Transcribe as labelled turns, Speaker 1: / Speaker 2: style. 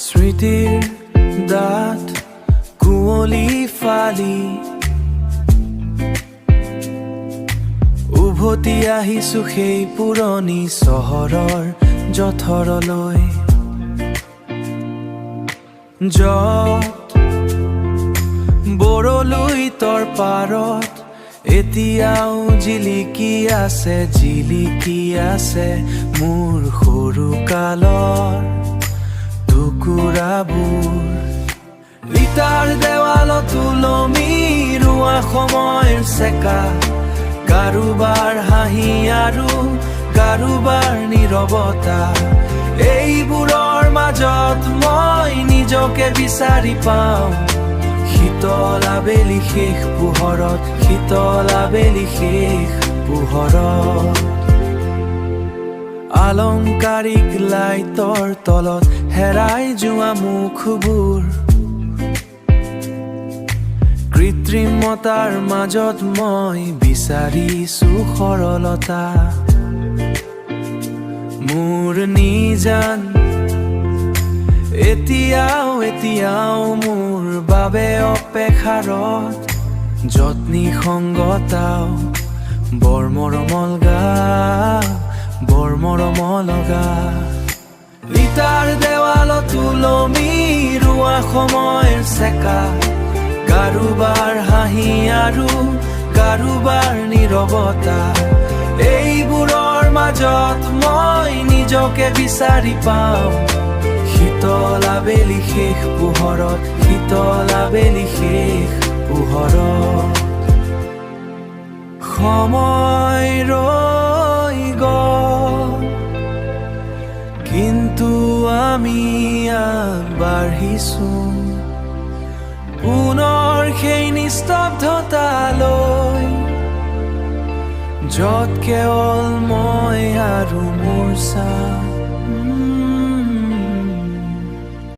Speaker 1: স্মৃতিৰ দাঁত কুঁৱলী ফালি উভতি আহিছো সেই পুৰণি চহৰৰ জঠৰলৈ, য'ত বৰলুইতৰ পাৰত এতিয়াও জিলিকি আছে মোৰ সৰু কালৰ টুকুৰাবোৰ। ইটাৰ দেৱালত ওলমি ৰোৱা সময়ৰ চেকা, কাৰোবাৰ হাঁহি আৰু কাৰোবাৰ নীৰৱতা, এইবোৰৰ মাজত মই নিজকে বিচাৰি পাওঁ। শীতল আবেলি শেষ পোহৰত, শীতল আবেলি শেষ পোহৰত, আলংকাৰিক লাইটৰ তলত হেৰাই যোৱা মুখবোৰ, কৃত্ৰিমতাৰ মাজত মই বিচাৰিছো সৰলতা। মোৰ নিজান এতিয়াও মোৰ বাবে অপেক্ষাৰত, যত্নী সংগতাও বৰ মৰমল গা। ইটাৰ দেৱালত ওলমি ৰোৱা সময়ৰ চেকা, কাৰোবাৰ হাঁহি আৰু কাৰোবাৰ নীৰৱতা, এইবোৰৰ মাজত মই নিজকে বিচাৰি পাওঁ। শীতল আবেলি শেষ পোহৰত, শীতল আবেলি শেষ পোহৰত, সময় ৰৈ গ'ল কিন্তু আমি আগবাঢ়িছো পুনৰ সেই নিস্তব্ধতালৈ, য'ত কেৱল মই আৰু মোৰ ছাঁ।